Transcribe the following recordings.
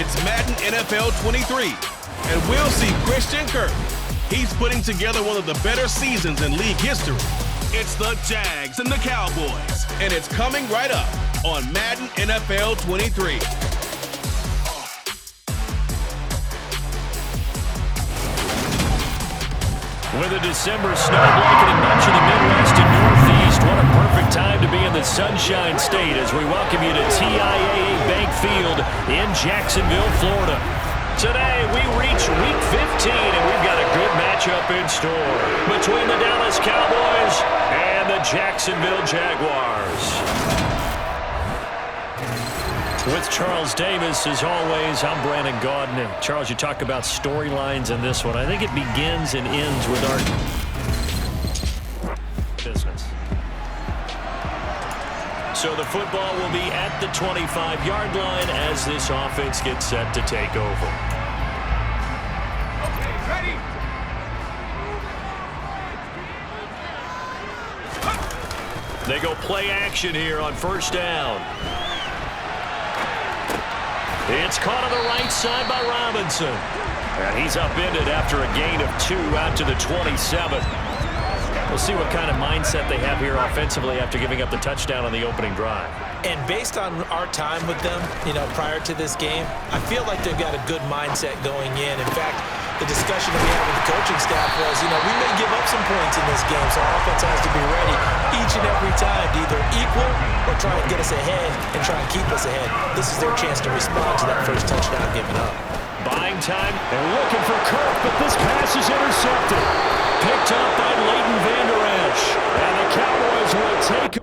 It's Madden NFL 23, and we'll see Christian Kirk. He's putting together one of the better seasons in league history. It's the Jags and the Cowboys, and it's coming right up on Madden NFL 23. With a December snow blanketing much of the Midwest and Northeast, what a perfect time to be in the Sunshine State as we welcome you to TIAA Bank Field in Jacksonville, Florida. Today, we reach Week 15, and we've got a good matchup in store between the Dallas Cowboys and the Jacksonville Jaguars. With Charles Davis, as always, I'm Brandon Gaudin. Charles, you talk about storylines in this one. I think it begins and ends with our business. So the football will be at the 25-yard line as this offense gets set to take over. Okay, ready. They go play action here on first down. It's caught on the right side by Robinson. And he's upended after a gain of 2 out to the 27. We'll see what kind of mindset they have here offensively after giving up the touchdown on the opening drive. And based on our time with them, prior to this game, I feel like they've got a good mindset going in. In fact, the discussion that we had with the coaching staff was, we may give up some points in this game, so our offense has to be ready each and every time to either equal or try and get us ahead and try and keep us ahead. This is their chance to respond to that first touchdown given up. Buying time and looking for Kirk, but this pass is intercepted. Picked up by Leighton Vander Esch. And the Cowboys will take.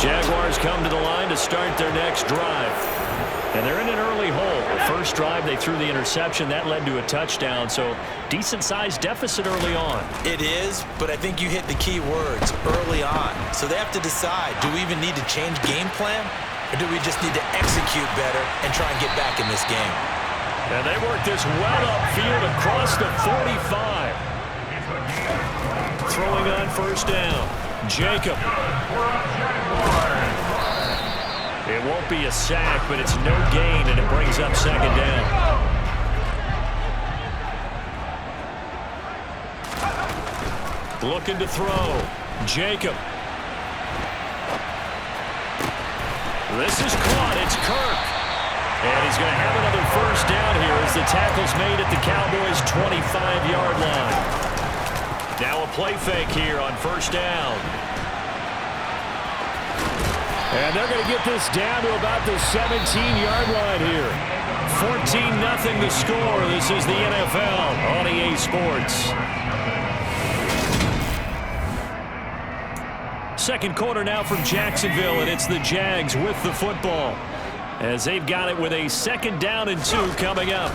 Jaguars come to the line to start their next drive. And they're in an early hole. The first drive, they threw the interception. That led to a touchdown, so decent-sized deficit early on. It is, but I think you hit the key words, early on. So they have to decide, do we even need to change game plan, or do we just need to execute better and try and get back in this game? And they work this well upfield across the 45. Throwing on first down. Jacob. It won't be a sack, but it's no gain, and it brings up second down. Looking to throw. Jacob. This is caught. It's Kirk. And he's going to have another first down here as the tackle's made at the Cowboys' 25-yard line. Now a play fake here on first down. And they're going to get this down to about the 17-yard line here. 14-0 the score. This is the NFL on EA Sports. Second quarter now from Jacksonville, and it's the Jags with the football as they've got it with a second down and 2 coming up.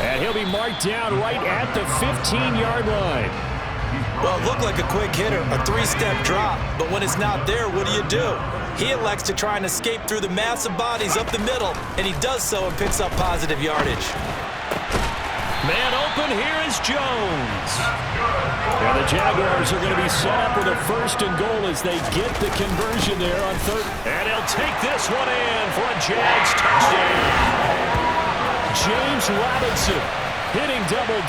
And he'll be marked down right at the 15-yard line. Well, it looked like a quick hitter, a 3-step drop, but when it's not there, what do? He elects to try and escape through the massive bodies up the middle, and he does so and picks up positive yardage. Man open, here is Jones. And the Jaguars are going to be set up with a first and goal as they get the conversion there on third. And he'll take this one in for a Jags touchdown. James Robinson hitting double.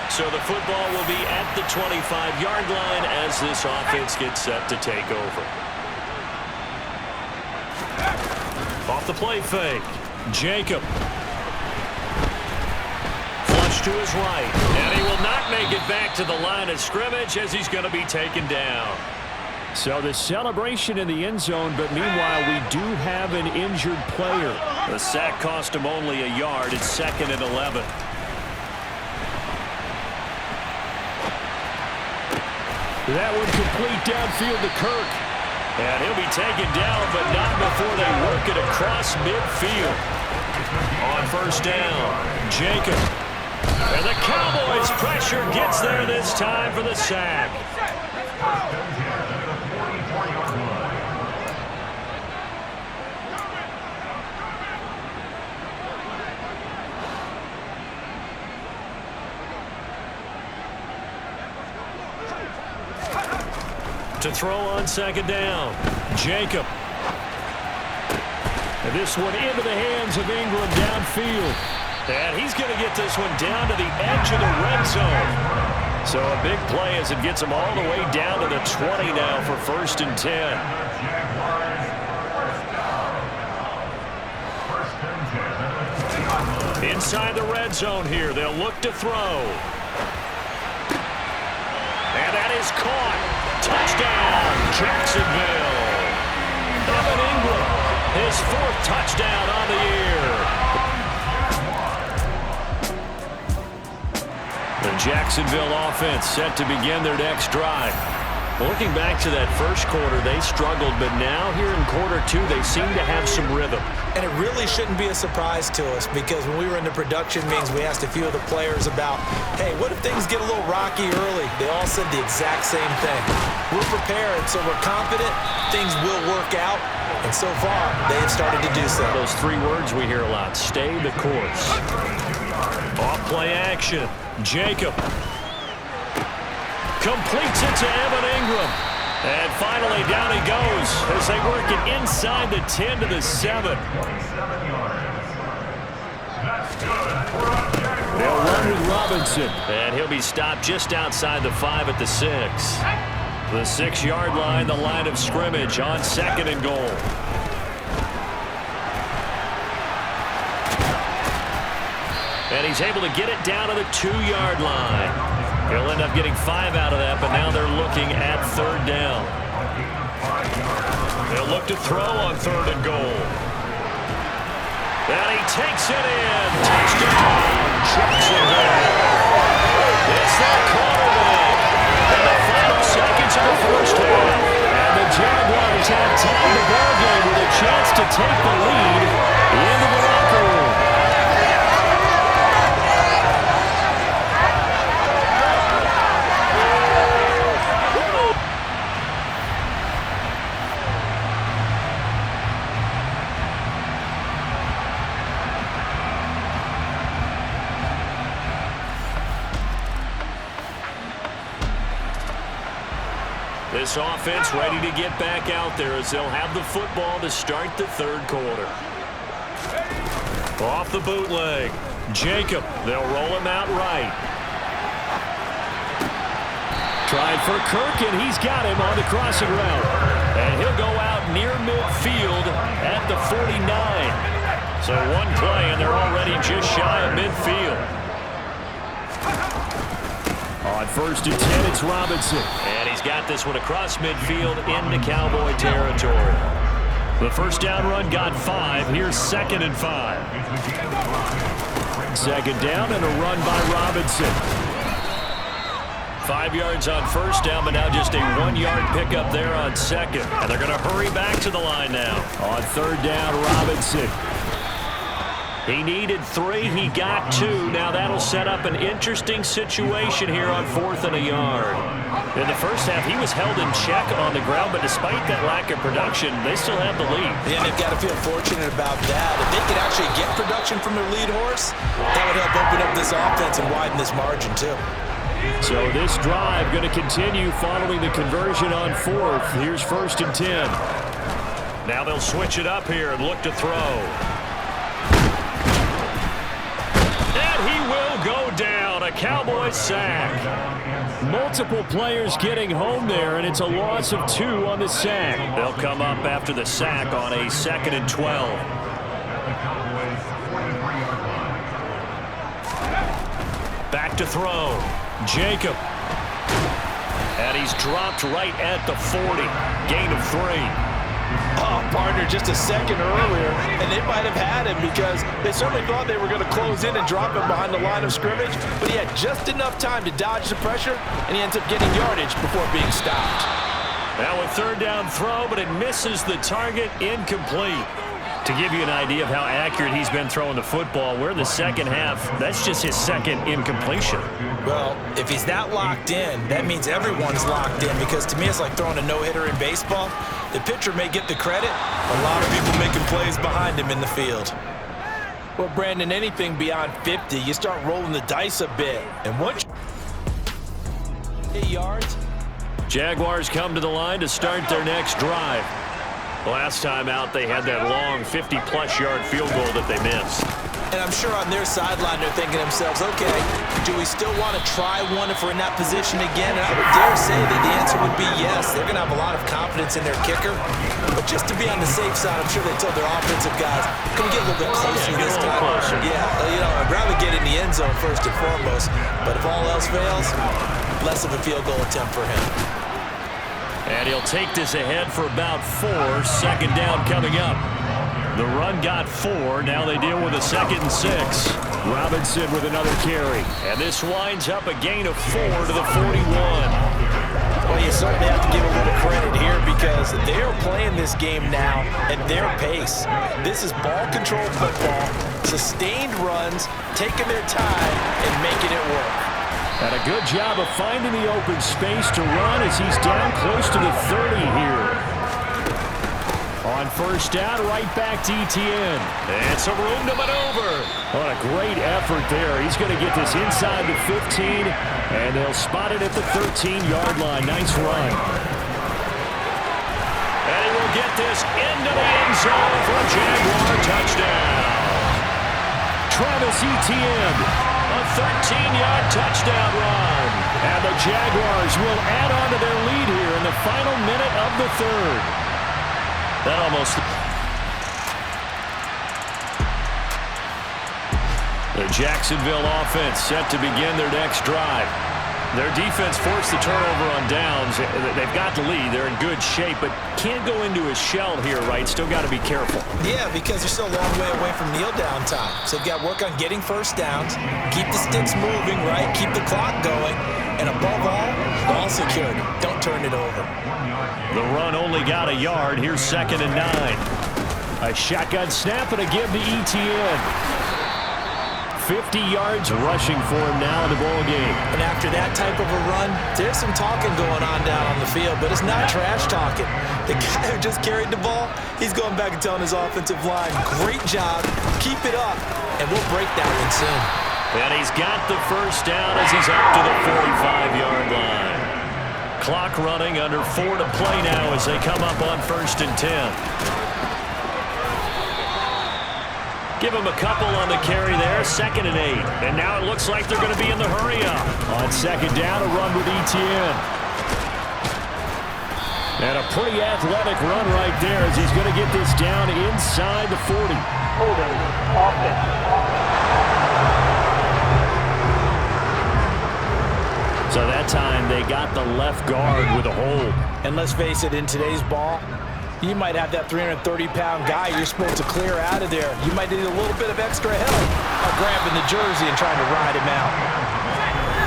So the football will be at the 25-yard line as this offense gets set to take over. Off the play fake. Jacob. Flush to his right. And he will not make it back to the line of scrimmage as he's going to be taken down. So the celebration in the end zone, but meanwhile we do have an injured player. The sack cost him only a yard. It's second and 11. That one complete downfield to Kirk. And he'll be taken down, but not before they work it across midfield. On first down, Jacob. And the Cowboys' pressure gets there this time for the sack. To throw on second down. Jacob. And this one into the hands of Ingram downfield. And he's going to get this one down to the edge of the red zone. So a big play as it gets him all the way down to the 20 now for 1st and 10. Inside the red zone here. They'll look to throw. And that is caught. Touchdown, Jacksonville. Evan Ingram, his 4th touchdown on the year. The Jacksonville offense set to begin their next drive. Looking back to that first quarter, they struggled, but now here in quarter 2, they seem to have some rhythm. And it really shouldn't be a surprise to us because when we were in the production meetings, we asked a few of the players about, hey, what if things get a little rocky early? They all said the exact same thing. We're prepared, so we're confident things will work out. And so far, they have started to do so. Those 3 words we hear a lot, stay the course. Off play action. Jacob completes it to Evan Ingram. And finally, down he goes as they work it inside the 10 to the 7. They'll run with Robinson. And he'll be stopped just outside the 5 at the 6. The 6-yard line, the line of scrimmage on 2nd and goal. And he's able to get it down to the 2-yard line. He'll end up getting 5 out of that, but now they're looking at 3rd down. They'll look to throw on 3rd and goal. And he takes it in. Touchdown, Jacksonville. It's that quarterback. In the final seconds of the first half. And the Jaguars have tied the ball game with a chance to take the lead into the locker room. This offense ready to get back out there as they'll have the football to start the 3rd quarter. Off the bootleg. Jacob. They'll roll him out right. Tried for Kirk, and he's got him on the crossing route. And he'll go out near midfield at the 49. So one play, and they're already just shy of midfield. On 1st and 10, it's Robinson. And he's got this one across midfield into Cowboy territory. The first down run got 5. Here's 2nd and 5. 2nd down and a run by Robinson. 5 yards on 1st down, but now just a 1-yard pickup there on 2nd. And they're going to hurry back to the line now. On 3rd down, Robinson. He needed 3. He got 2. Now that'll set up an interesting situation here on 4th and a yard. In the first half, he was held in check on the ground, but despite that lack of production, they still have the lead. Yeah, and they've got to feel fortunate about that. If they could actually get production from their lead horse, that would help open up this offense and widen this margin, too. So this drive going to continue following the conversion on 4th. Here's 1st and 10. Now they'll switch it up here and look to throw. He will go down. A Cowboys sack. Multiple players getting home there, and it's a loss of 2 on the sack. They'll come up after the sack on a 2nd and 12. Back to throw. Jacob. And he's dropped right at the 40. Gain of 3. Oh, partner, just a second earlier, and they might have had him because they certainly thought they were going to close in and drop him behind the line of scrimmage, but he had just enough time to dodge the pressure, and he ends up getting yardage before being stopped. Now a 3rd down throw, but it misses the target, incomplete. To give you an idea of how accurate he's been throwing the football, we're in the second half. That's just his 2nd incompletion. Well, if he's that locked in, that means everyone's locked in because to me it's like throwing a no-hitter in baseball. The pitcher may get the credit, a lot of people making plays behind him in the field. Well, Brandon, anything beyond 50, you start rolling the dice a bit. And once 8 yards, Jaguars come to the line to start their next drive. Last time out, they had that long 50-plus yard field goal that they missed. And I'm sure on their sideline they're thinking to themselves, okay, do we still want to try one if we're in that position again? And I would dare say that the answer would be yes. They're going to have a lot of confidence in their kicker. But just to be on the safe side, I'm sure they told their offensive guys, can we get a little bit closer this time? Closer. Yeah, I'd rather get in the end zone first and foremost. But if all else fails, less of a field goal attempt for him. And he'll take this ahead for about 4. Second down coming up. The run got 4. Now they deal with a 2nd and 6. Robinson with another carry. And this winds up a gain of 4 to the 41. Well, you certainly have to give a little credit here because they're playing this game now at their pace. This is ball control football, sustained runs, taking their time, and making it work. And a good job of finding the open space to run as he's down close to the 30 here. On first down, right back to Etienne. And some room to maneuver. What a great effort there. He's going to get this inside the 15, and they'll spot it at the 13-yard line. Nice run. And he will get this into the end zone for a Jaguar touchdown. Travis Etienne, a 13-yard touchdown run. And the Jaguars will add on to their lead here in the final minute of the third. That almost... The Jacksonville offense set to begin their next drive. Their defense forced the turnover on downs. They've got the lead. They're in good shape, but can't go into a shell here, right? Still got to be careful. Yeah, because they're still a long way away from kneel down time. So they've got to work on getting first downs, keep the sticks moving, right? Keep the clock going. And above all, ball security. Don't turn it over. The run only got a yard. Here's 2nd and 9. A shotgun snap and a give to Etienne. 50 yards rushing for him now in the ball game. And after that type of a run, there's some talking going on down on the field, but it's not trash talking. The guy who just carried the ball, he's going back and telling his offensive line, great job, keep it up, and we'll break that one soon. And he's got the first down as he's up to the 45-yard line. Clock running, under 4 to play now as they come up on 1st and 10. Give him a couple on the carry there, 2nd and 8. And now it looks like they're going to be in the hurry-up. On 2nd down, a run with Etienne. And a pretty athletic run right there as he's going to get this down inside the 40. Holding offense. So that time they got the left guard with a hold. And let's face it, in today's ball, you might have that 330-pound guy you're supposed to clear out of there. You might need a little bit of extra help grabbing the jersey and trying to ride him out.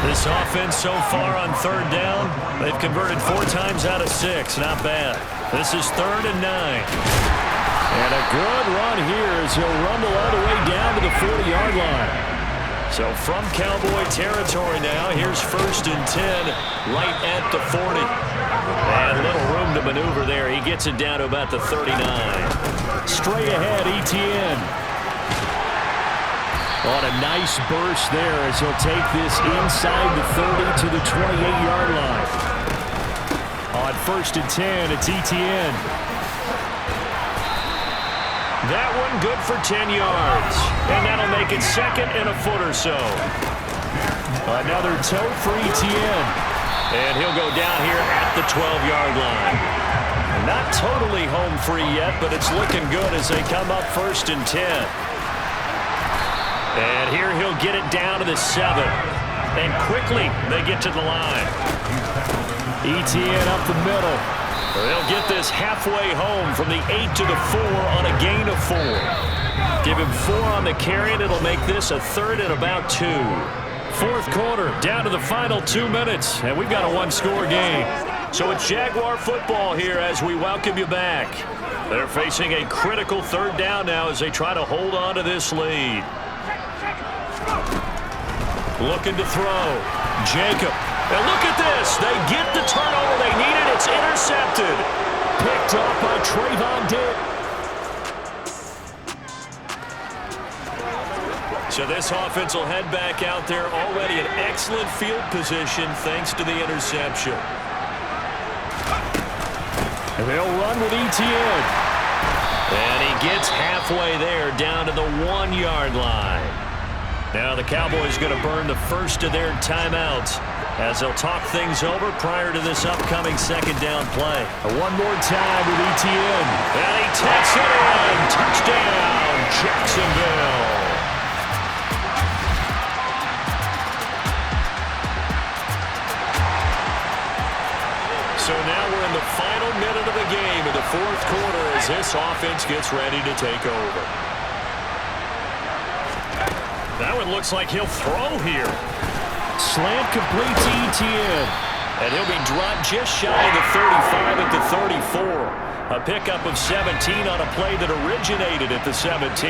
This offense so far on 3rd down, they've converted 4 times out of 6. Not bad. This is 3rd and 9. And a good run here as he'll rumble all the way down to the 40-yard line. So from Cowboy territory now, here's 1st and 10 right at the 40. And a little room to maneuver there. He gets it down to about the 39. Straight ahead, Etienne. On a nice burst there as he'll take this inside the 30 to the 28-yard line. On 1st and 10, it's Etienne. That one good for 10 yards. And that'll make it 2nd and a foot or so. Another toe for Etienne. And he'll go down here at the 12-yard line. Not totally home free yet, but it's looking good as they come up 1st and 10. And here he'll get it down to the 7. And quickly they get to the line. Etienne up the middle. They'll get this halfway home from the 8 to the 4 on a gain of 4. Give him 4 on the carry, and it'll make this a 3rd and about 2. 4th quarter, down to the final 2 minutes, and we've got a 1-score game. So it's Jaguar football here as we welcome you back. They're facing a critical 3rd down now as they try to hold on to this lead. Looking to throw. Jacob. And look at this. They get the turnover they needed. It's intercepted. Picked up by Trayvon Diggs. So this offense will head back out there already in excellent field position thanks to the interception. And they'll run with Etienne. And he gets halfway there, down to the 1-yard line. Now the Cowboys going to burn the first of their timeouts as they'll talk things over prior to this upcoming second down play. One more time with Etienne. And he takes it in. Touchdown, Jacksonville. So now we're in the final minute of the game in the fourth quarter as this offense gets ready to take over. Now it looks like he'll throw here. Slant complete to Etienne. And he'll be dropped just shy of the 35 at the 34. A pickup of 17 on a play that originated at the 17.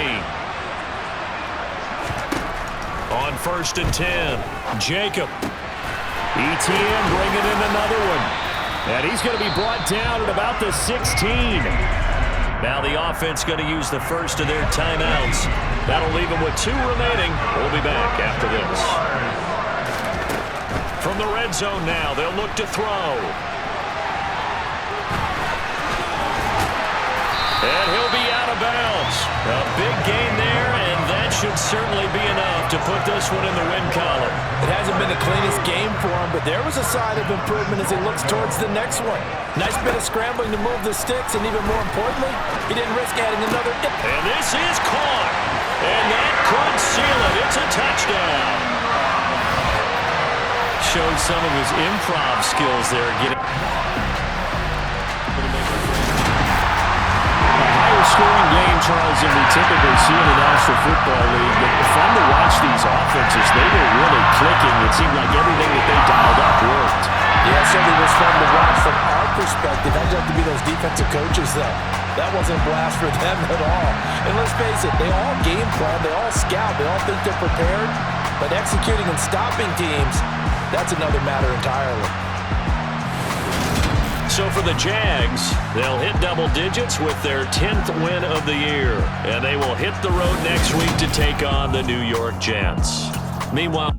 On 1st and 10, Jacob. Etienne bringing in another one. And he's going to be brought down at about the 16. Now the offense going to use the first of their timeouts. That'll leave them with 2 remaining. We'll be back after this. From the red zone now, they'll look to throw. And he'll be out of bounds. A big gain there, and that should certainly be enough to put this one in the win column. It hasn't been the cleanest game for him, but there was a sign of improvement as he looks towards the next one. Nice bit of scrambling to move the sticks, and even more importantly, he didn't risk adding another. And this is caught. And that could seal it. It's a touchdown. Showed some of his improv skills there. A higher scoring game, Charles, than we typically see in the National Football League. But fun to watch these offenses. They were really clicking. It seemed like everything that they dialed up worked. Yeah, it certainly was fun to watch from our perspective. I'd have to be those defensive coaches, though. That wasn't a blast for them at all. And let's face it, they all game plan, they all scout, they all think they're prepared. But executing and stopping teams, that's another matter entirely. So for the Jags, they'll hit double digits with their 10th win of the year. And they will hit the road next week to take on the New York Jets. Meanwhile,